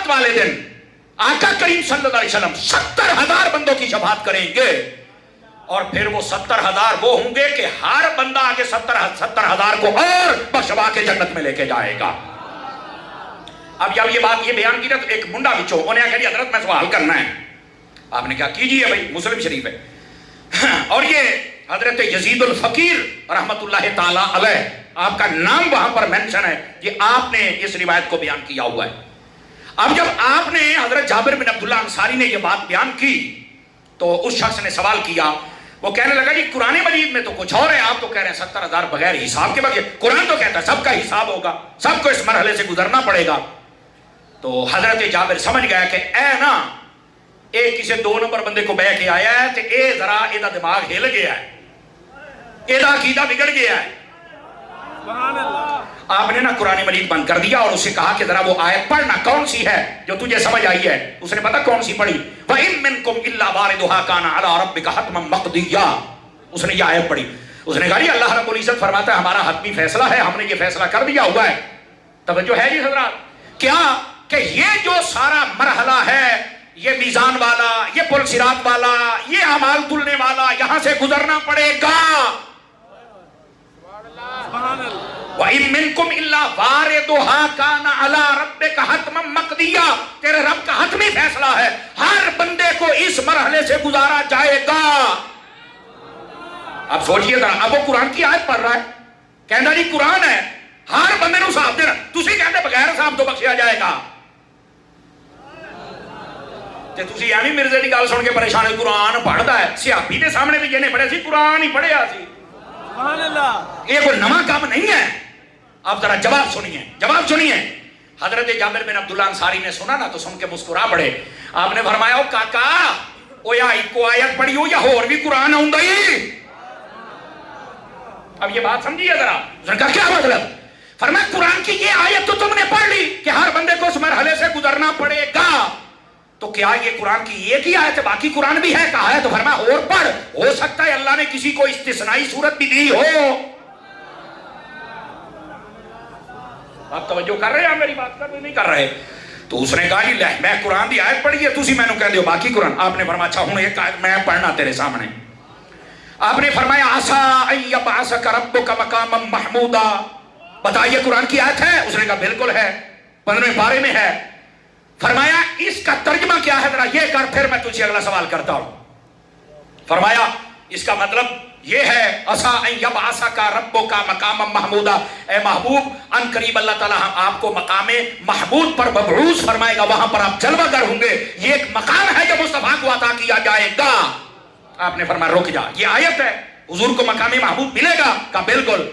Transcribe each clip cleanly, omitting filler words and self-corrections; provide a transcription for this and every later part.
قیامت والے دن آقا کریم صلی اللہ علیہ وسلم 70,000 بندوں کی شفاعت کریں گے، اور پھر وہ 70,000 وہ ہوں گے کہ ہر بندہ آگے 70,000 کو اور بخشوا کے جنت میں لے کے جائے گا۔ اب جب یہ بات یہ بیان کی نا تو ایک منڈا بچو انہیں کہا جی حضرت میں سوال کرنا ہے۔ آپ نے کہا کیجئے بھائی، مسلم شریف ہے، اور یہ حضرت یزید الفقیر رحمت اللہ تعالی علیہ، آپ کا نام وہاں پر مینشن ہے کہ آپ نے اس روایت کو بیان کیا ہوا ہے۔ اب جب آپ نے حضرت جابر بن عبداللہ انصاری نے یہ بات بیان کی تو اس شخص نے سوال کیا، وہ کہنے لگا جی قرآن مجید میں تو کچھ اور ہے، آپ تو کہہ رہے ہیں 70,000 بغیر حساب کے بغیر، قرآن تو کہتا ہے سب کا حساب ہوگا، سب کو اس مرحلے سے گزرنا پڑے گا۔ تو حضرت جابر سمجھ گیا کہ اے نا ایک کسی 2 نمبر بندے کو بہ کے آیا ہے تو اے ذرا ایدہ دماغ ہل گیا ہے، ایدہ عقیدہ بگڑ گیا ہے۔ آپ نے نا قرآن مجید بند کر دیا اور اس سے کہا کہ ذرا وہ آیت پڑھنا کون سی ہے جو تجھے سمجھ آئی ہے۔ اس نے پتا کون سی پڑھی، وَإِن مِّنكُمْ إِلَّا وَارِدُهَا كَانَ عَلَىٰ رَبِّكَ حَتْمًا مَّقْضِيًّا۔ اس نے یہ آیت پڑھی، اس نے کہا جی اللہ رب العزت فرماتا ہے ہمارا حتمی فیصلہ ہے، ہم نے یہ فیصلہ کر دیا ہوا ہے۔ توجہ ہے جی حضرات، کیا کہ یہ جو سارا مرحلہ ہے، یہ میزان والا، یہ پل صراط والا، یہ اعمال تلنے والا، یہاں سے گزرنا پڑے گا۔ وَإِن مِّنكُمْ إِلَّا وَارِدُهَا كَانَ عَلَىٰ رَبِّكَ حَتْمًا مَّقْضِيًّا، تیرے رب کا حتمی فیصلہ ہے، ہر بندے کو اس مرحلے سے گزارا جائے گا۔ اب سوچئے ذرا، اب وہ قرآن کی آیت پڑھ رہا ہے، کہنا جی قرآن ہے، ہر بندے نو صاحب دینا، تسی کہتے بغیر صاحب تو بخشیا جائے گا۔ تے تسی یعنی مرزے دی گل سن کے پریشان ہے، قرآن پڑھدا ہے، سیابی دے سامنے بھی جنے پڑھے سی، قرآن ہی پڑھیا سی، یہ کوئی نواں کام نہیں ہے۔ اب ذرا جواب سنیے، جواب سنیے۔ حضرت جابر بن عبداللہ انصاری نے سنا نا تو سن کے مسکرا پڑے۔ آپ نے فرمایا او کاکا، او یا ایک آیت پڑھی ہو یا اور بھی قرآن آؤں گئی؟ اب یہ بات سمجھیے ذرا، اس نے کہا کیا مطلب؟ فرمایا قرآن کی یہ آیت تو تم نے پڑھ لی کہ ہر بندے کو اس مرحلے سے گزرنا پڑے گا، تو کیا یہ قرآن کی ایک ہی آیت ہے، باقی قرآن بھی ہے؟ کہا ہے، تو فرمایا اور پڑھ، ہو سکتا ہے اللہ نے کسی کو استثنائی صورت بھی دی ہو۔ آپ توجہ کر رہے ہیں میری بات کر رہے نہیں کر رہے؟ تو اس نے کہا جی میں قرآن دی آیت پڑھی ہے، تسی میں نے کہہ دیو باقی قرآن۔ آپ نے فرمایا اچھا ہوں ایک آیت میں پڑھنا تیرے سامنے۔ آپ نے فرمایا عَسَىٰ أَن يَبْعَثَكَ رَبُّكَ مَقَامًا مَحْمُودًا، بتائیے قرآن کی آیت ہے؟ اس نے کہا بالکل ہے، 15ویں پارے میں ہے۔ فرمایا اس کا ترجمہ کیا ہے ذرا یہ کر، پھر میں تجھے اگلا سوال کرتا ہوں۔ فرمایا اس کا مطلب یہ ہے عَسَىٰ أَن يَبْعَثَكَ رَبُّكَ مَقَامًا مَحْمُودًا، اے محبوب ان قریب اللہ تعالیٰ آپ کو مقام محمود پر مبعوث فرمائے گا، وہاں پر آپ جلوہ گر ہوں گے، یہ ایک مقام ہے جو مصطفیٰ کو عطا کیا جائے گا۔ آپ نے فرمایا رک جا، یہ آیت ہے، حضور کو مقام محمود ملے گا؟ کہا بالکل۔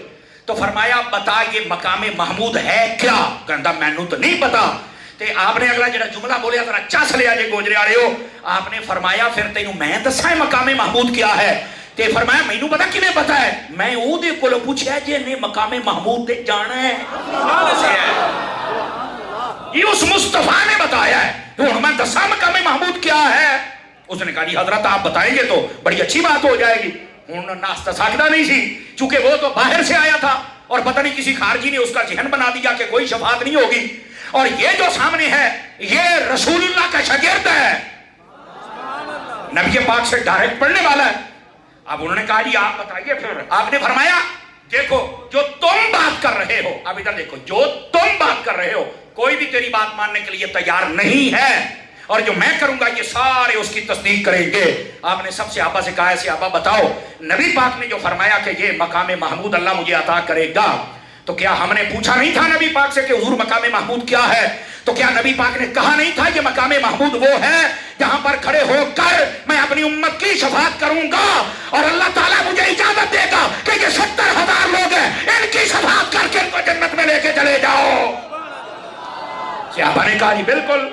تو فرمایا بتا یہ مقام محمود ہے کیا؟ کہندا مینوں تو نہیں پتا۔ تے آپ نے اگلا جڑا جملہ بولیا ذرا چس لیا جے گوجرے والے ہو۔ آپ نے فرمایا پھر تینوں میں دساں مقام محمود کیا ہے؟ تے فرمایا مینوں پتا کیویں پتا ہے؟ میں او دے کولوں پوچھیا جے نے مقام محمود تے جانا ہے، یہ اس مصطفیٰ نے بتایا ہے، ہن میں دساں مقام محمود کیا ہے؟ اس نے کہا جی حضرت آپ بتائیں گے تو بڑی اچھی بات ہو جائے گی۔ ہن ناستہ ساکدہ نہیں سی، چونکہ وہ تو باہر سے آیا تھا اور پتہ نہیں کسی خارجی نے اس کا ذہن بنا دیا کہ کوئی شفاعت نہیں ہوگی، اور یہ جو سامنے ہے یہ رسول اللہ کا شاگرد ہے، نبی پاک سے ڈائریکٹ پڑھنے والا ہے۔ اب انہوں نے کہا جی آپ بتائیے پھر۔ آپ نے فرمایا دیکھو جو تم بات کر رہے ہو، اب ادھر دیکھو، جو تم بات کر رہے ہو کوئی بھی تیری بات ماننے کے لیے تیار نہیں ہے، اور جو میں کروں گا یہ سارے اس کی تصدیق کریں گے۔ آپ نے سب صحابہ سے کہا ہے صحابہ بتاؤ نبی پاک نے جو فرمایا کہ یہ مقام محمود اللہ مجھے عطا کرے گا، تو کیا ہم نے پوچھا نہیں تھا نبی پاک سے کہ حضور مقام محمود کیا ہے؟ تو کیا نبی پاک نے کہا نہیں تھا یہ مقام محمود وہ ہے جہاں پر کھڑے ہو کر میں اپنی امت کی شفاعت کروں گا اور اللہ تعالیٰ مجھے اجازت دے گا کہ یہ 70,000 لوگ ہیں ان کی شفاعت کر کے ان کو جنت میں لے کے چلے جاؤ؟ صحابہ نے کہا جی بالکل۔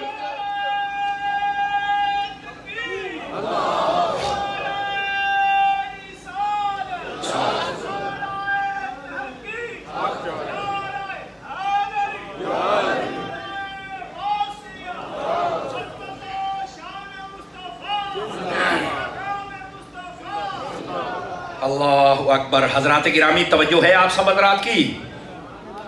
اللہ اکبر۔ حضرات گرامی توجہ ہے آپ سب حضرات کی؟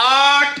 8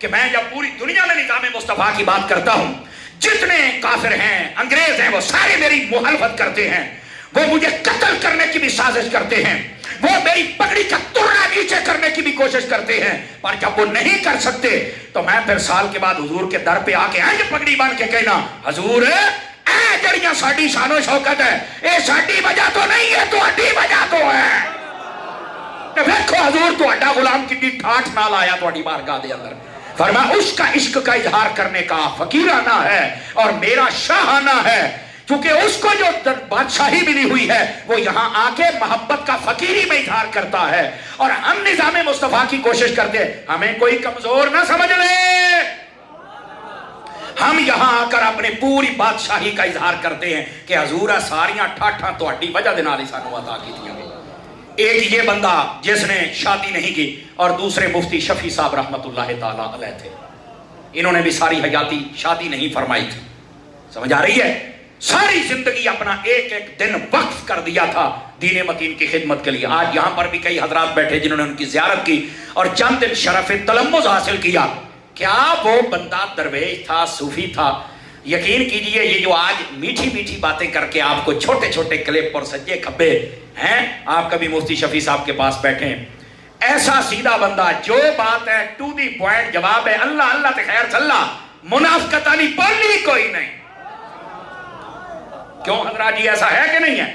کہ میں جب پوری دنیا میں نظام مصطفیٰ کی بات کرتا ہوں، جتنے کافر ہیں، انگریز ہیں، وہ سارے میری مخالفت کرتے ہیں، وہ مجھے قتل کرنے کی بھی سازش کرتے ہیں، وہ میری پگڑی کا ترنا نیچے کرنے کی بھی کوشش کرتے ہیں، پر جب وہ نہیں کر سکتے تو میں پھر سال کے بعد حضور کے در پہ آ کے یہ پگڑی بن کے کہنا، حضور اے جڑیاں ساڈی شان و شوکت ہے، اے ساڈی وجہ تو نہیں ہے، تہاڈی وجہ تو ہے۔ دیکھو حضور تہاڈا غلام کتنی ٹھاٹھ نال آیا تہاڈی بارگاہ دے اندر، فرمایا اس کا عشق کا اظہار کرنے کا فقیرانہ ہے اور میرا شاہانہ ہے، کیونکہ اس کو جو بادشاہی ملی ہوئی ہے وہ یہاں آ کے محبت کا فقیری میں اظہار کرتا ہے، اور ہم نظام مصطفیٰ کی کوشش کرتے ہیں ہمیں کوئی کمزور نہ سمجھ لے، ہم یہاں آ کر اپنے پوری بادشاہی کا اظہار کرتے ہیں کہ حضور ساریاں ٹھاٹھاں تہاڈی وجہ دے نال ہی سانوں عطا کیتیاں گئی۔ ایک یہ بندہ جس نے شادی نہیں کی، اور دوسرے مفتی شفیع صاحب رحمت اللہ تعالیٰ علیہ تھے، انہوں نے بھی ساری حیاتی شادی نہیں فرمائی تھی، سمجھ آ رہی ہے؟ ساری زندگی اپنا ایک ایک دن وقف کر دیا تھا دین متین کی خدمت کے لیے۔ آج یہاں پر بھی کئی حضرات بیٹھے جنہوں نے ان کی زیارت کی اور چند دن شرف تلمذ حاصل کیا۔ کیا وہ بندہ درویش تھا، صوفی تھا؟ یقین کیجئے یہ جو آج میٹھی میٹھی باتیں کر کے آپ کو چھوٹے چھوٹے کلپ اور سجے کھبے ہیں، آپ کبھی مفتی شفیع صاحب کے پاس بیٹھیں، ایسا سیدھا بندہ جو بات ہے ٹو دی پوائنٹ جواب ہے، اللہ اللہ تے خیر صلی، منافقت والی بولی کوئی نہیں۔ کیوں حضرات جی ایسا ہے کہ نہیں ہے؟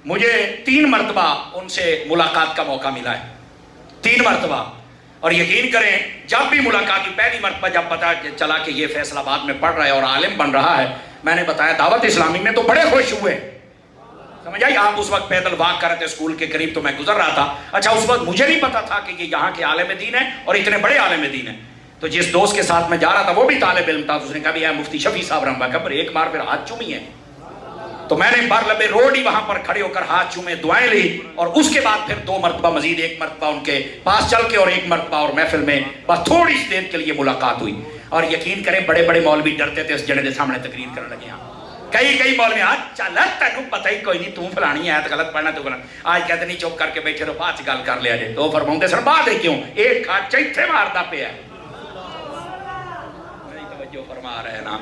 مجھے 3 مرتبہ ان سے ملاقات کا موقع ملا ہے، 3 مرتبہ، اور یقین کریں جب بھی ملاقات کی پہلی مرتبہ جب پتا چلا کہ یہ فیصل آباد میں پڑھ رہا ہے اور عالم بن رہا ہے، میں نے بتایا دعوت اسلامی میں تو بڑے خوش ہوئے، سمجھ آئی؟ آپ اس وقت پیدل واک کر رہے تھے اسکول کے قریب، تو میں گزر رہا تھا، اچھا اس وقت مجھے نہیں پتا تھا کہ یہ یہاں کے عالم دین ہیں اور اتنے بڑے عالم دین ہیں، تو جس دوست کے ساتھ میں جا رہا تھا وہ بھی طالب علم تھا، تو اس نے کہا بھی مفتی شفیع صاحب رحمہ اللہ پر ایک بار پھر ہاتھ چومی ہے، تو میں نے بار لبے روڈ ہی وہاں پر کھڑے ہو کر ہاتھ چومے، دعائیں لی، اور اس کے بعد پھر 2 مرتبہ مزید، 1 مرتبہ ان کے پاس چل کے اور 1 مرتبہ اور محفل میں بس تھوڑی سی دیر کے لیے ملاقات ہوئی۔ اور یقین کریں بڑے بڑے مولوی ڈرتے تھے اس جنے کے سامنے تقریر کرنے لگے، کئی مولوی آج چل تینوں پتہ ہی کوئی نہیں، تو فلانی آیت غلط پڑھنا تو غلط، آج کہتے نہیں چپ کر کے بیٹھے رہو، بعد گل کر لیا جائے، تو فرماؤں سن بعد ہے کیوں ایک ہاتھ چیتھے مارتا پیا فرما رہے نا،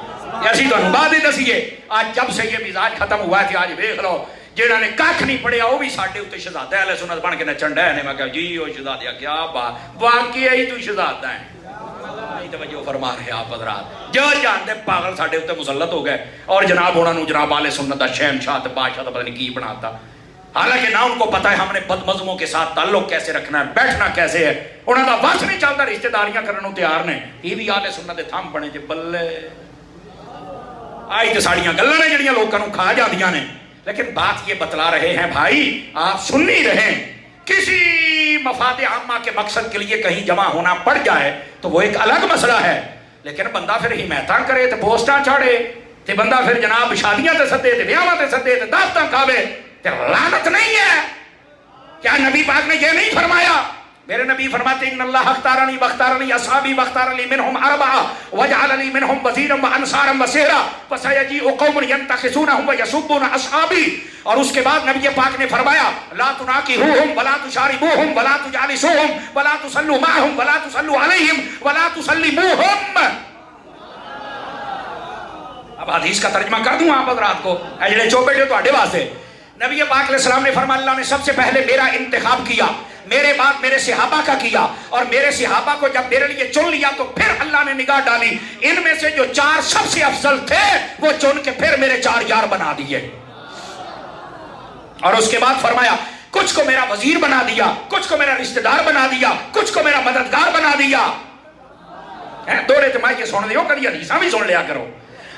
ایسی تو بات ہی دسیے، آج جب سے یہ مزاج ختم ہوا ہے، آج دیکھ لو جنہوں نے کھ نہیں پڑھیا وہ بھی ساڈے اوتے شہزادہ اہل سنت بن کے نچن ڈے نے۔ میں کہا جی وہ شہزادہ کیا بات، واقعی تو شہزادہ ہے، نہیں توجہ فرما رہے آپ حضرات، جو جانتے پاگل ساڈے اوتے مسلط ہو گئے، اور جناب انہوں نے جناب اہل سنت دا شہنشاہ تے بادشاہ پتہ نہیں کی بناتا، حالانکہ نہ ان کو پتہ ہے ہم نے بد مذہبوں کے ساتھ تعلق کیسے رکھنا ہے، بیٹھنا کیسے ہے، انہوں کا وقت نہیں چلتا، رشتہ داریاں کرنے تیار نے، یہ بھی اہل سنت دے تھم بنے جے بلے آئی تے ساڑیاں گلاں نے جڑیاں لوکاں نوں کھا جاندیاں نے۔ لیکن بات یہ بتلا رہے ہیں بھائی آپ سننی رہیں، کسی مفاد عامہ کے مقصد کے لیے کہیں جمع ہونا پڑ جائے تو وہ ایک الگ مسئلہ ہے، لیکن بندہ پھر حمایتاں کرے تے پوسٹاں چاڑے تے بندہ پھر جناب شادیاں تے سدے تے بیاواں تے سدے تے دعوتاں کھاوے تے لعنت نہیں ہے؟ کیا نبی پاک نے یہ نہیں فرمایا؟ میرے نبی فرماتے ہیں ان اللہ اختارنی واختارنی اصحابی واختارنی منہم اربعہ وجعلنی منہم وزیرا وانصارا وسہرا فسیجیء قوم ینتخذونہم ویسبون اصحابی، اور اس کے بعد نبی پاک نے فرمایا لا تناکحوہم ولا تشاربوہم ولا تجالسوہم ولا تصلوا معہم ولا تصلوا علیہم ولا تسلموہم۔ اب حدیث کا ترجمہ کر دوں آپ حضرات کو، اے جڑے چوپے جو تہاڈے واسطے، نبی پاک علیہ السلام نے فرمایا اللہ نے سب سے پہلے میرا انتخاب کیا، میرے بعد میرے صحابہ کا کیا، اور میرے صحابہ کو جب میرے لیے چن لیا تو پھر اللہ نے نگاہ ڈالی، ان میں سے جو 4 سب سے افضل تھے وہ چن کے پھر میرے 4 یار بنا دیے، اور اس کے بعد فرمایا کچھ کو میرا وزیر بنا دیا، کچھ کو میرا رشتہ دار بنا دیا، کچھ کو میرا مددگار بنا دیا۔ دوڑے تمہیں یہ سن دیو کدی حدیثاں بھی سن لیا کرو۔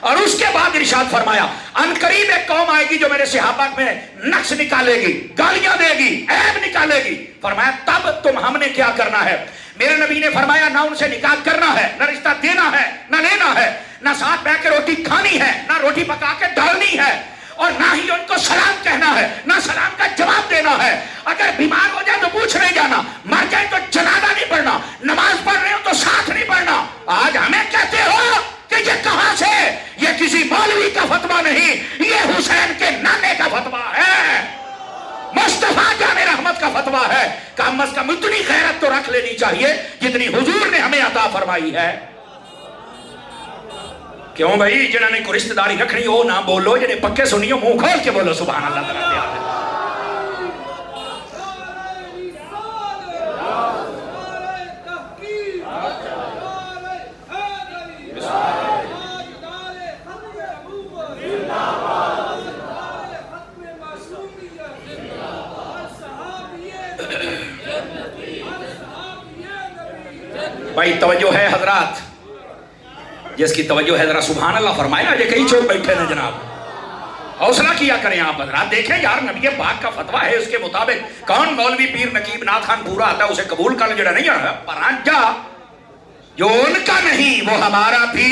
اور اس کے بعد ارشاد فرمایا ان قریب ایک قوم آئے گی جو میرے صحابہ میں نقص نکالے گی، گالیاں دے گی، عیب نکالے گی، فرمایا تب تم ہم نے کیا کرنا ہے؟ میرے نبی نے فرمایا نہ ان سے نکاح کرنا ہے، نہ رشتہ دینا ہے، نہ لینا ہے، نہ ساتھ بیٹھ کے روٹی کھانی ہے، نہ روٹی پکا کے ڈالنی ہے، اور نہ ہی ان کو سلام کہنا ہے، نہ سلام کا جواب دینا ہے۔ اگر بیمار ہو جائے تو پوچھ نہیں جانا، مر جائے تو جنازہ نہیں پڑھنا، نماز پڑھ رہے ہو تو ساتھ نہیں پڑھنا۔ آج ہمیں کہتے ہو کہ یہ کہاں سے؟ یہ کسی مولوی کا فتویٰ نہیں، یہ حسین کے نانے کا فتویٰ ہے، مصطفیٰ جان رحمت کا فتویٰ ہے۔ کم از کم اتنی غیرت تو رکھ لینی چاہیے جتنی حضور نے ہمیں عطا فرمائی ہے. کیوں بھائی جنہوں نے کوئی رشتہ داری رکھنی ہو نہ بولو, جنہیں پکے سنیو منہ کھول کے بولو سبحان اللہ تعالیٰ. بھائی توجہ ہے حضرات, جس کی توجہ ہے ذرا سبحان اللہ فرمائے. یہ کئی چور بیٹھے ہیں جناب, حوصلہ کیا کریں آپ حضرات. دیکھیں یار نبی پاک کا فتویٰ ہے, اس کے مطابق کون مولوی پیر نقیب نعت خان پورا آتا ہے اسے قبول کر جڑا نہیں آتا پرانجا جو ان کا نہیں وہ ہمارا بھی.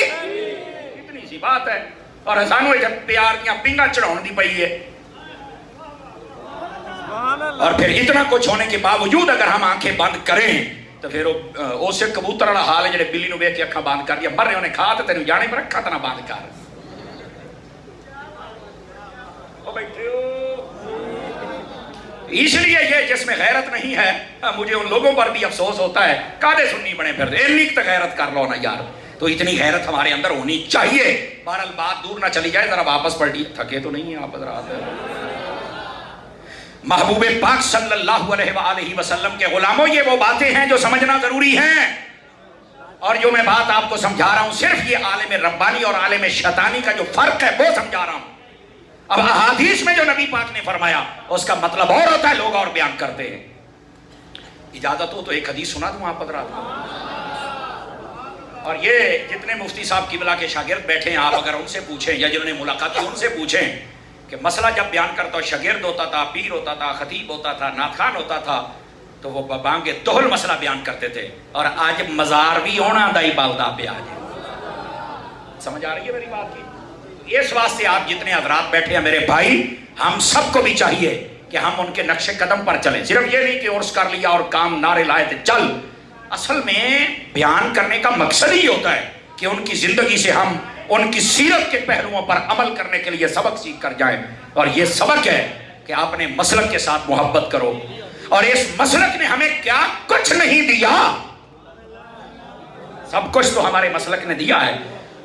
اتنی سی بات ہے. اور سانو پیار دیا پنگا چڑھاؤن دی پئی ہے. اور پھر اتنا کچھ ہونے کے باوجود اگر ہم آنکھیں بند کریں تو پھر اسے کبوتر والا حال ہے جڑے بلی نو ویکھ کے اکھاں بند کر دیا, مر رہے انہیں کھا تے تینوں جانے پر اکھاں تے نہ بند کر. او بیٹھے ہو, اس لیے یہ جس میں غیرت نہیں ہے مجھے ان لوگوں پر بھی افسوس ہوتا ہے. کادے سنی بنے پھر اتنی تو غیرت کر لو نا یار. تو اتنی غیرت ہمارے اندر ہونی چاہیے. بہرحال بات دور نہ چلی جائے, ذرا واپس پلٹی. تھکے تو نہیں ہیں آپ حضرات؟ محبوب پاک صلی اللہ علیہ وآلہ وسلم کے غلاموں, یہ وہ باتیں ہیں جو سمجھنا ضروری ہیں. اور جو میں بات آپ کو سمجھا رہا ہوں صرف یہ عالم ربانی اور عالم شیطانی کا جو فرق ہے وہ سمجھا رہا ہوں. اب احادیث میں جو نبی پاک نے فرمایا اس کا مطلب اور ہوتا ہے, لوگ اور بیان کرتے ہیں. اجازت ہو تو ایک حدیث سنا دوں آپ حضرات. اور یہ جتنے مفتی صاحب قبلہ کے شاگرد بیٹھے ہیں, آپ اگر ان سے پوچھیں یا جنہوں نے ملاقات کی ان سے پوچھیں کہ مسئلہ جب بیان کرتا ہو شاگرد ہوتا تھا, پیر ہوتا تھا, خطیب ہوتا تھا, نعت خوان ہوتا تھا, تو وہ بانگ دہل مسئلہ بیان کرتے تھے. اور آج مزار بھی ہونا دائی بالدہ پہ آج. سمجھ آ رہی ہے میری بات کی؟ اس واسطے آپ جتنے حضرات بیٹھے ہیں میرے بھائی, ہم سب کو بھی چاہیے کہ ہم ان کے نقش قدم پر چلیں. صرف یہ نہیں کہ عرس کر لیا اور کام نعرے لائے تھے چل. اصل میں بیان کرنے کا مقصد ہی ہوتا ہے کہ ان کی زندگی سے ہم ان کی سیرت کے پہلوؤں پر عمل کرنے کے لیے سبق سیکھ کر جائیں. اور یہ سبق ہے کہ آپ نے مسلک کے ساتھ محبت کرو. اور اس مسلک نے ہمیں کیا کچھ نہیں دیا, سب کچھ تو ہمارے مسلک نے دیا ہے.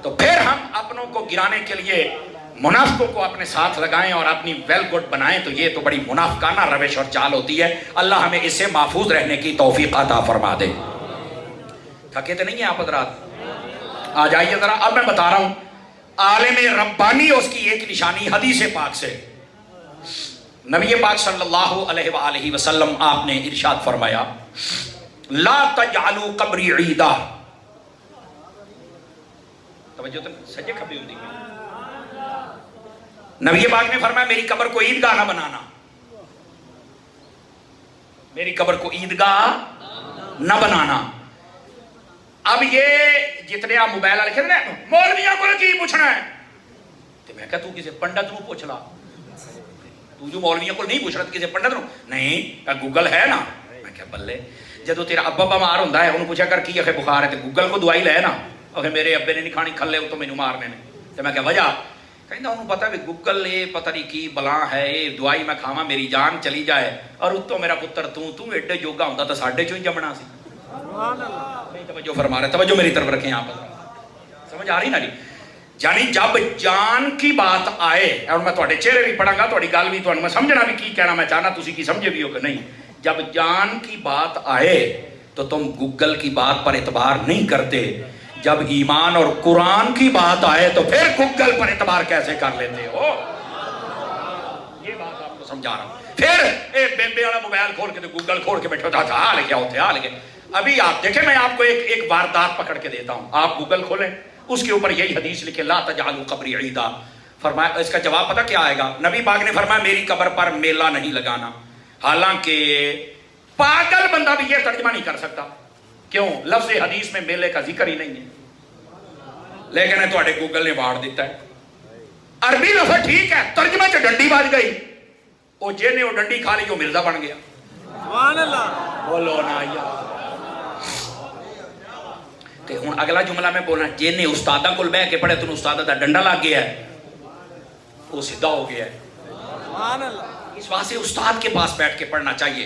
تو پھر ہم اپنوں کو گرانے کے لیے منافقوں کو اپنے ساتھ لگائیں اور اپنی ویل گڈ بنائیں, تو یہ تو بڑی منافقانہ روش اور چال ہوتی ہے. اللہ ہمیں اس سے محفوظ رہنے کی توفیق عطا فرما دے. تھکے تو نہیں ہیں آپ حضرات؟ آ جائیے ذرا. اب میں بتا رہا ہوں عالم ربانی اس کی ایک نشانی حدیث پاک سے. نبی پاک صلی اللہ علیہ وآلہ وسلم آپ نے ارشاد فرمایا لا تجعلوا قبری عیدا. توجہ تو سجے کھبی ہوتی ہے. نبی پاک نے فرمایا میری قبر کو عیدگاہ نہ بنانا, میری قبر کو عیدگاہ نہ بنانا. اب یہ جتنے آپ موبائل والے کہتے ہیں مولویوں کو کی پوچھنا ہے, تو میں کہا تو کسی پنڈت نو پوچھ لا. تو جو مولویوں کو نہیں پوچھ رہا کسی پنڈت نو نہیں, گوگل ہے نا. میں کہا بلے, جدو تیرا ابا بیمار ہوتا ہے انہوں پوچھا کر کی ہے بخار ہے, تو گوگل کو دوائی لے نا. اور میرے ابے نے نہیں کھانی کھلے تو مینوں مارنے نے. تو میں کہا وجہ کہنا انہوں پتا بھی گوگل یہ پتہ نہیں کی بلا ہے, یہ دوائی میں کھاواں میری جان چلی جائے. اور اتوں میرا پتر تو ایڈے جوگا ہوتا تو ساڈے چوں ہی جمنا سی. نہیں توجہ فرما رہے, توجہ میری طرف رکھیں آپ. سمجھ آ رہی نا جی؟ یعنی جب جان کی بات آئے, اور میں تھوڑے چہرے بھی پڑھا گا تھوڑی گل بھی تھوڑا میں سمجھنا بھی کی کہنا میں چاہنا تسی کی سمجھے بھی ہو کہ نہیں. جب جان کی بات آئے تو تم گوگل کی بات پر اعتبار نہیں کرتے, جب ایمان اور قرآن کی بات آئے تو پھر گوگل پر اعتبار کیسے کر لیتے ہو؟ یہ بات آپ کو سمجھا رہا ہوں. پھر بے والا موبائل کھول کے تو گوگل کھول کے بیٹھے ہوتا تھا لے کے ہوتے آ لے. ابھی آپ دیکھیں میں آپ کو ایک واردات پکڑ کے دیتا ہوں, آپ گوگل کھولیں اس کے اوپر یہی حدیث لکھے لا تجعلوا قبری عیدا. فرمایا اس کا جواب پتہ کیا آئے گا؟ نبی پاک نے فرمایا میری قبر پر میلہ نہیں لگانا. حالانکہ پاگل بندہ بھی یہ ترجمہ نہیں کر سکتا. کیوں؟ لفظ حدیث میں میلے کا ذکر ہی نہیں ہے, لیکن تھوڑے گوگل نے واڑ دیتا ہے. عربی لفظ ٹھیک ہے, ترجمہ چ ڈنڈی بج گئی, وہ جن نے وہ ڈنڈی کھا لی جو مرزا بن گیا. سبحان اللہ, بولو نا یار. تے ہن اگلا جملہ میں بولنا, جن نے استاداں کول بیٹھ کے پڑھے تو استاد دا ڈنڈا لگ گیا ہے, وہ سیدھا ہو گیا ہے. سبحان اللہ. اس واسطے استاد کے پاس بیٹھ کے پڑھنا چاہیے.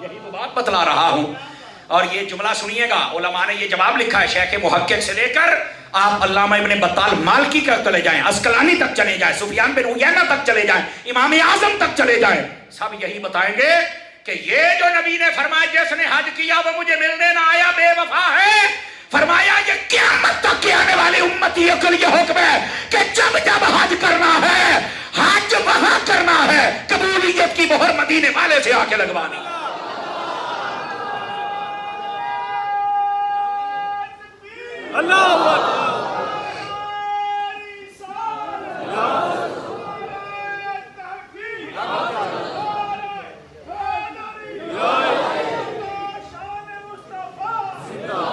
یہی تو بات بتلا رہا ہوں. اور یہ جملہ سنیے گا, علماء نے یہ جواب لکھا ہے, شیخ محقق سے لے کر آپ علامہ ابن بطال مالکی تک چلے جائیں, اسقلانی تک چلے جائیں, سفیان بن عیینہ تک چلے جائیں, امام اعظم تک چلے جائیں, سب یہی بتائیں گے کہ یہ جو نبی نے فرمایا جس نے حج کیا وہ مجھے ملنے نہ آیا بے وفا ہے, فرمایا یہ قیامت تک کی آنے والی امتی کے لیے حکم ہے کہ جب جب حج کرنا ہے حج وہاں کرنا ہے, قبولیت کی مہر مدینے والے سے آ کے لگوانی. اللہ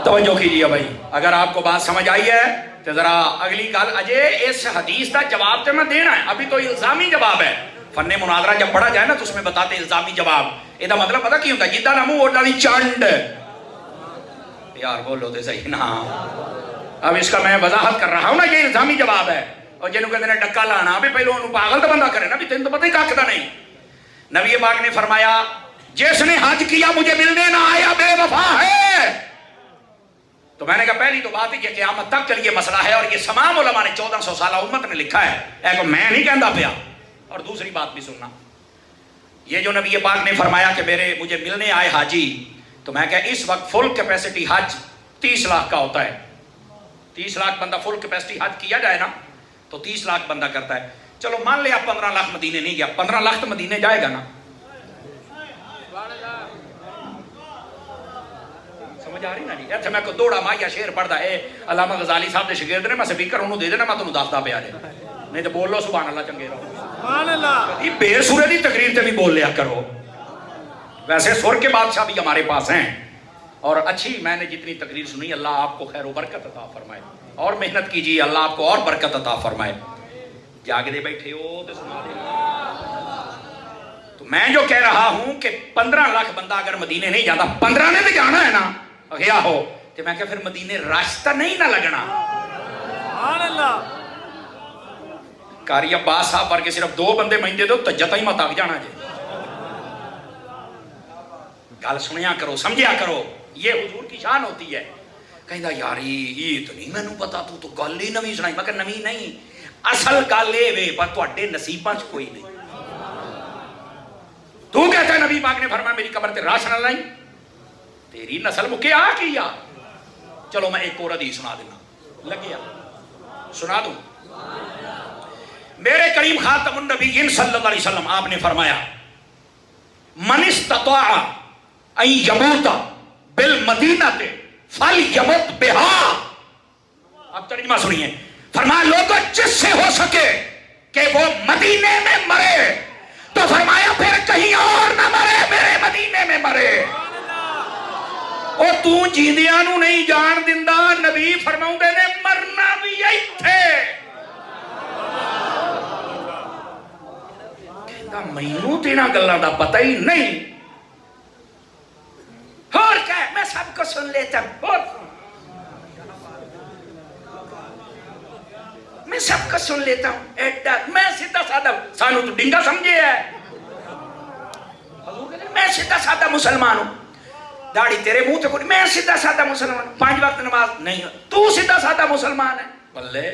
توجہ کیجئے بھائی, اگر آپ کو بات سمجھ آئی ہے تو ذرا اگلی گل اجے اس حدیث کا جواب تو میں دینا ہے, ابھی تو الزامی جواب ہے. فن مناظرہ جب پڑھا جائے نا تو اس میں بتاتے الزامی جواب, یہ مطلب پتہ کی ہوتا ہے, جدہ نمو اور ڈالی چانڈ. یار بولو تو صحیح نا, اب اس کا میں وضاحت کر رہا ہوں نا, یہ الزامی جواب ہے. اور جنہوں کہتے ہیں ڈکا لانا, بھی پہلو انہوں پاگل تو بندہ کرے نا, بھی تین تو پتہ ہی کاکدہ نہیں. نبی پاک نے فرمایا جس نے حج کیا مجھے ملنے نہ آیا بے وفا ہے. تو میں نے کہا پہلی تو بات ہے کہ قیامت تک کے لیے مسئلہ ہے, اور یہ تمام علماء نے 1400 سالہ امت نے لکھا ہے, ایک میں نہیں کہندا پیا. اور دوسری بات بھی سننا, یہ جو نبی پاک نے فرمایا کہ مجھے ملنے آئے حاجی, تو میں کہا اس وقت فل کیپیسٹی حج 30 لاکھ کا ہوتا ہے. 30 لاکھ بندہ فل کیپیسٹی حج کیا جائے نا تو 30 لاکھ بندہ کرتا ہے. چلو مان لے آپ 15 لاکھ مدینے نہیں گیا, 15 لاکھ تو مدینے جائے گا نا. سمجھ آ رہی نا جی؟ اچھا میں کو دوڑا مایا شیر پڑھتا ہے, علامہ غزالی صاحب دے شاگرد نے, میں سپیکر انہوں دے دینا, میں تمہیں دستا پیا جائے, نہیں تو بول لو سبحان اللہ چنگے رہو. سبحان اللہ. یہ بے سورے دی تقریر تے بھی بول لیا کرو. ویسے سر کے بادشاہ بھی ہمارے پاس ہیں, اور اچھی میں نے جتنی تقریر سنی, اللہ آپ کو خیر و برکت عطا فرمائے, اور محنت کیجیے, اللہ آپ کو اور برکت عطا فرمائے. جاگ دے بیٹھے ہو تو سنا دے. تو میں جو کہہ رہا ہوں کہ 15 لاکھ بندہ اگر مدینے نہیں جاتا, 15 نے بھی جانا ہے نا گیا ہو, تو میں کہ پھر مدینے راستہ نہیں نہ لگنا. سبحان اللہ. قاری عباس صاحب پر کے صرف 2 بندے مہندے دو تو جتا ہی مت آگ جانا جی. گل سنیا کرو, سمجھیا کرو, یہ حضور کی شان ہوتی ہے. کہندا یاری یہ تو نہیں میں نے پتا, تو گل ہی نویں سنائی. میں کہ نویں نہیں, اصل گل یہ وے پر تواڈے نصیباں چ کوئی نہیں. تو کہتا ہے نبی پاک نے فرمایا میری قبر تے راش نہ لائی, تیری نسل مکے آ کیا. چلو میں ایک اور حدیث سنا دینا لگیا, سنا دوں. میرے کریم خاتم النبیین صلی اللہ علیہ وسلم آپ نے فرمایا من استطاع ان یموت بالمدینہ فلیمت بہا. اب ترجمہ سنیے, فرمایا لوگوں جس سے ہو سکے کہ وہ مدینے میں مرے, تو فرمایا پھر کہیں اور نہ مرے, میرے مدینے میں مرے. اور تو جیندیاں نو نہیں جان دیندا, نبی فرماؤندے نے مرنا بھی ایتھے. کہندا مینوں تے انہاں گلاں دا پتہ ہی نہیں. اور کیا میں سب کو سن لیتا ہوں, میں سب کو سن لیتا ہوں, ایڈا میں سیدھا سادہ, سانو تو ڈنگا سمجھے ہے. حضور کہتے ہیں میں سیدھا سادہ مسلمان ہوں, داڑھی تیرے منہ تے کوئی, میں سیدھا سادہ مسلمان, 5 وقت نماز نہیں, تو سیدھا سادہ مسلمان ہے. بلے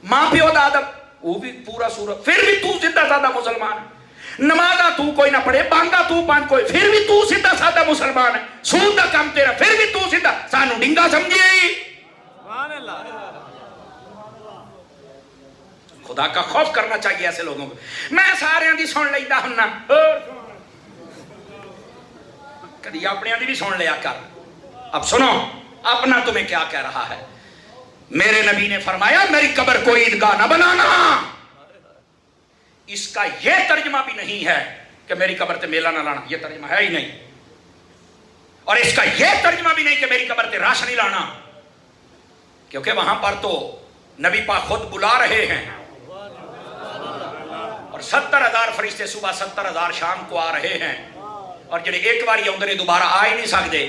ماں پیو دا ادب وہ بھی پورا سورہ, پھر بھی تو سیدھا سادہ مسلمان ہے. نمازاں تو کوئی نہ پڑھے, بانگا تو 5 کوئی, پھر بھی تو سیدھا سادہ مسلمان ہے. سود دا کام تیرا, پھر بھی تو سیدھا, سانو ڈنگا سمجھے ہی. سبحان اللہ. خدا کا خوف کرنا چاہیے ایسے لوگوں کو. میں سارے دی سن لیتا ہوں نا, کدی اپنے دی بھی سن لیا کر. اب سنو اپنا تمہیں کیا کہہ رہا ہے. میرے نبی نے فرمایا میری قبر کو عیدگاہ نہ بنانا. اس کا یہ ترجمہ بھی نہیں ہے کہ میری قبر تے میلہ نہ لانا, یہ ترجمہ ہے ہی نہیں. اور اس کا یہ ترجمہ بھی نہیں کہ میری قبر تے راش نہیں لانا, کیونکہ وہاں پر تو نبی پاک خود بلا رہے ہیں, اور 70,000 فرشتے صبح 70,000 شام کو آ رہے ہیں, اور جڑے ایک بار یہ اندر دوبارہ آ ہی نہیں سکتے.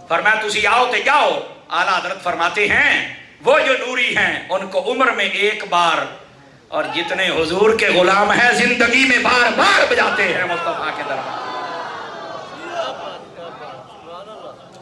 فرمایا تسی آؤ تے جاؤ. اعلیٰ حضرت فرماتے ہیں وہ جو نوری ہیں ان کو عمر میں ایک بار, اور جتنے حضور کے غلام ہیں زندگی میں بار بار بجاتے ہیں مصطفیٰ کے دربار.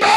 2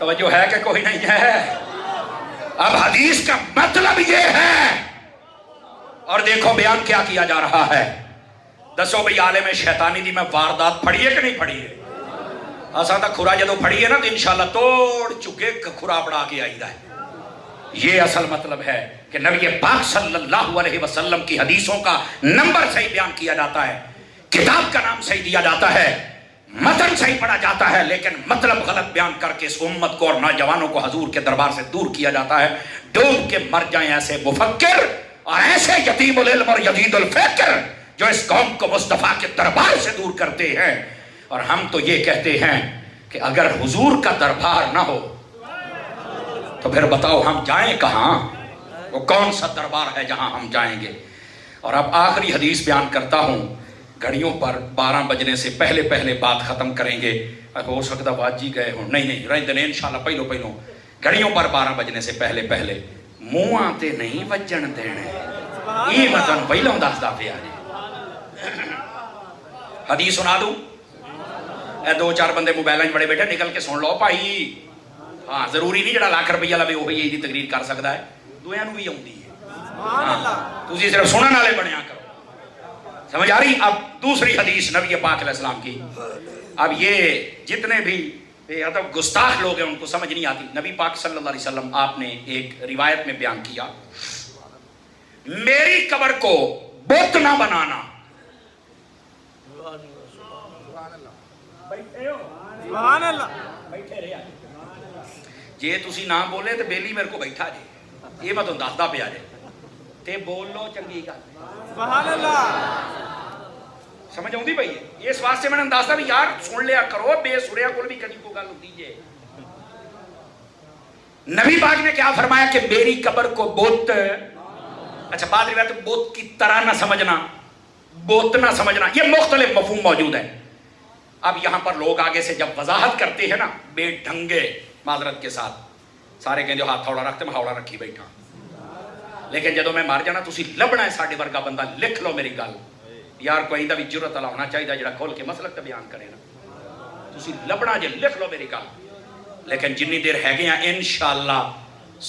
توجہ ہے کہ کوئی نہیں ہے؟ اب حدیث کا مطلب یہ ہے، اور دیکھو بیان کیا کیا جا رہا ہے۔ دسو بھئی عالم شیطانی دی میں واردات پڑھی ہے کہ نہیں پڑھی ہے؟ اساں تا کھرا جدو پڑھی ہے نا تو انشاءاللہ توڑ چکے کھرا پڑا کے آئی ہے۔ یہ اصل مطلب ہے کہ نبی پاک صلی اللہ علیہ وسلم کی حدیثوں کا نمبر صحیح بیان کیا جاتا ہے، کتاب کا نام صحیح دیا جاتا ہے، متن صحیح پڑھا جاتا ہے، لیکن مطلب غلط بیان کر کے اس امت کو اور نوجوانوں کو حضور کے دربار سے دور کیا جاتا ہے۔ ڈوب کے مر جائیں ایسے مفکر اور ایسے یتیم العلم اور یزید الفکر جو اس قوم کو مصطفیٰ کے دربار سے دور کرتے ہیں۔ اور ہم تو یہ کہتے ہیں کہ اگر حضور کا دربار نہ ہو تو پھر بتاؤ ہم جائیں کہاں؟ وہ کون سا دربار ہے جہاں ہم جائیں گے؟ اور اب آخری حدیث بیان کرتا ہوں، گھڑیوں پر 12 بجنے سے پہلے پہلے بات ختم کریں گے۔ ہو سکتا واجی گئے ہوں، نہیں رہنے دیں انشاءاللہ پہلو گھڑیوں پر 12 بجنے سے پہلے پہلے منہ آتے نہیں وجن دینے، یہ مطلب پہلوں دستا پیا جی۔ حدیث سنا دوں؟ اے 2-4 بندے موبائل بڑے بیٹھے نکل کے سن لو بھائی۔ ہاں ضروری نہیں جڑا لاکھ روپیہ لوے وہی یہ تقریر کر سکتا ہے، دویاں نو بھی آؤندی ہے۔ سبحان اللہ۔ تسی صرف سنن والے بنیا کرو، سمجھ آ رہی؟ اب دوسری حدیث نبی پاک علیہ السلام کی۔ اب یہ جتنے بھی بے ادب گستاخ لوگ ہیں ان کو سمجھ نہیں آتی۔ نبی پاک صلی اللہ علیہ وسلم آپ نے ایک روایت میں بیان کیا، میری قبر کو بت نہ بنانا۔ سبحان اللہ۔ جے تسی نہ بولے تو بیلی میرے کو بیٹھا جے، یہ میں تو دسدا پیا جے، تے بول لو چنگی گل۔ سبحان اللہ۔ سمجھ آؤں دی بھائی؟ اس واسطے میں نے اندازہ بھی یار سن لیا کرو، بے سریا کو بھی کبھی کو گل ہوتی ہے۔ نبی پاک نے کیا فرمایا کہ میری قبر کو بت، اچھا بعد روایت بت کی طرح نہ سمجھنا، بت نہ سمجھنا، یہ مختلف مفہوم موجود ہے۔ اب یہاں پر لوگ آگے سے جب وضاحت کرتے ہیں نا بے ڈھنگے معذرت کے ساتھ، سارے کہیں جو ہاتھ ہوڑا رکھتے میں ہوڑا رکھی بیٹھا، لیکن جدو میں مار جانا تسی لبنا ہے ساڈے ورگا بندہ، لکھ لو میری گل یار، کوئی دا بھی جرت والا ہونا چاہیے جڑا کھول کے مسلک تے بیان کرے نا، تسی لبنا جے لکھ لو میری گل۔ لیکن جنی دیر ہے گیا انشاءاللہ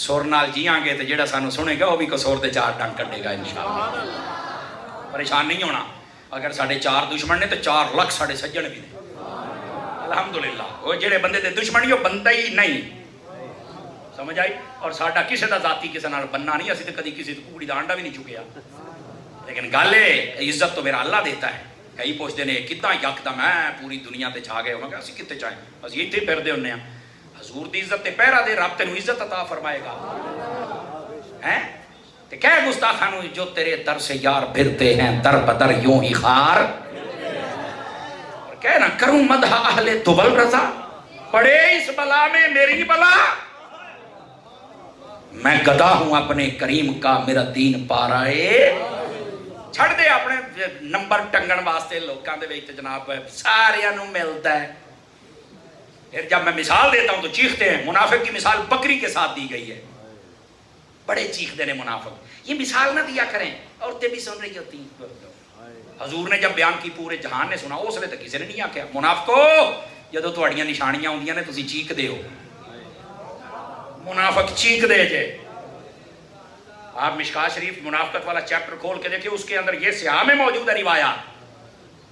سور نال جیاں گے تے جڑا سانو سنے گا وہ بھی کو سور دے 4 ڈنگ کڈے گا انشاءاللہ۔ پریشان نہیں ہونا، اگر ساڈے 4 دشمن نے تو 4 لاکھ ساڈے سجن بھی نے الحمدللہ۔ وہ جڑے بندے دے دشمن وہ بندہ ہی نہیں، سمجھ آئی؟ اور ساڈا کسی دا ذاتی کسی نال بننا نہیں، اسی تے کدی کسی کوڑی دا انڈا بھی نہیں چکیا، لیکن گل ہے عزت تو میرا اللہ دیتا ہے۔ کئی پوچھتے ہیں کتنا یکدم ہے پوری دنیا تے چھا گئے ہو، میں کہا اسی کتے چاہیں اسی ایتھے پھردے ہونے ہیں۔ حضور دی عزت تے پہرا دے، رب تینوں عزت عطا فرمائے گا ہیں تے کہے گستاخانو جو تیرے در سے یار پھرتے ہیں در بدر یوں ہی خار، اور کہنا کروں مدح اہل دبل رضا، پڑے اس بلا میں میری بلا، میں گدا ہوں اپنے کریم کا میرا دین پارائے۔ چھڑ دے اپنے نمبر ٹنگن واسطے لوکاں دے وچ جناب سارے نو ملتا ہے۔ پھر جب میں مثال دیتا ہوں تو چیختے ہیں، منافق کی مثال بکری کے ساتھ دی گئی ہے، بڑے چیختے ہیں منافق، یہ مثال نہ دیا کریں، عورتیں بھی سن رہی ہوتی ہیں۔ حضور نے جب بیان کی پورے جہان نے سنا، اس لیے تو کسی نے نہیں آکھیا منافقو جدو تہاڈیاں نشانیاں ہوندیاں نے تسی چیخ دے ہو، منافق چیخ دے جے۔ آپ مشکات شریف منافقت والا چیپٹر کھول کے دیکھیں، اس کے اندر یہ سیاہ میں موجود ہے روایات۔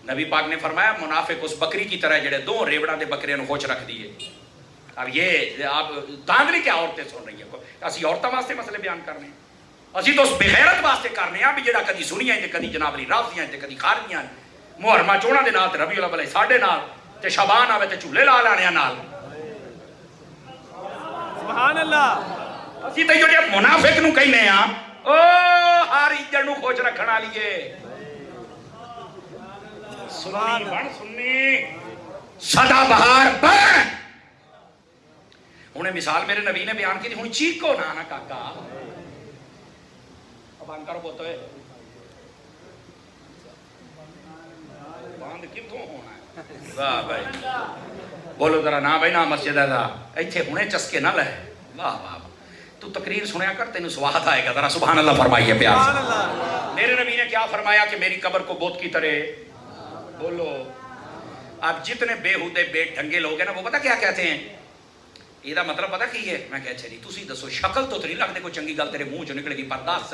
نبی پاک نے فرمایا منافق اس بکری کی طرح جڑے 2 ریوڑاں دے بکرے نو خوش رکھ دیے۔ اب یہ آپ داندلی کیا عورتیں سن رہی ہیں، اسی عورتوں واسطے مسئلے بیان کرنے ہیں، اسی تو اس بغیرت واسطے کرنے ہیں بھی جڑا کدی سنیاں تے کدی جناب علی رافضیاں تے کدی خارجیاں، محرمہ چوڑاں دے نال تے ربیع الاول ساڈے نال تے شعبان آوے تے جھولے لا لانے نال۔ سبحان اللہ۔ اسی تے جو منافق نو کہنے ہیں او ہر ایجڑ نو خوش رکھن والیے، سنی بن سنی سدا بہار بن۔ انہیں مثال میرے نبی نے بیان کی تھی، ہوں چیکو نا کاکا بند کرو بوتوے بند کتوں ہونا ہے؟ واہ بھائی بولو ذرا نا بھائی نا مسجد ہے ایتھے ہونے چسکے نہ لے۔ واہ واہ تو تقریر سنیا کر تینوں سواد آئے گا، ذرا سبحان اللہ فرمائیے پیار سے۔ میرے نبی نے کیا فرمایا کہ میری قبر کو بت کی طرح بولو۔ اب جتنے بے ہودے بے ڈھنگے لوگ ہیں نا وہ پتہ کیا کہتے ہیں، ਇਹਦਾ ਮਤਲਬ ਪਤਾ ਕੀ ਹੈ? ਮੈਂ ਕਿਹਾ ਅੱਛਾ ਜੀ ਤੁਸੀਂ ਦੱਸੋ, ਸ਼ਕਲ ਤੋਂ ਨਹੀਂ ਲੱਗਦੇ ਕੋਈ ਚੰਗੀ ਗੱਲ ਤੇਰੇ ਮੂੰਹ ਚੋਂ ਨਿਕਲੇਗੀ, ਪਰ ਦੱਸ।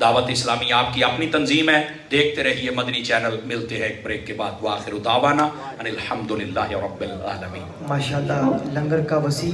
دعوت اسلامی آپ کی اپنی تنظیم ہے، دیکھتے رہیے مدنی چینل. ملتے ہیں ایک بریک کے بعد. وآخر دعوانا ان الحمدللہ رب العالمین. ماشاءاللہ لنگر کا وسیع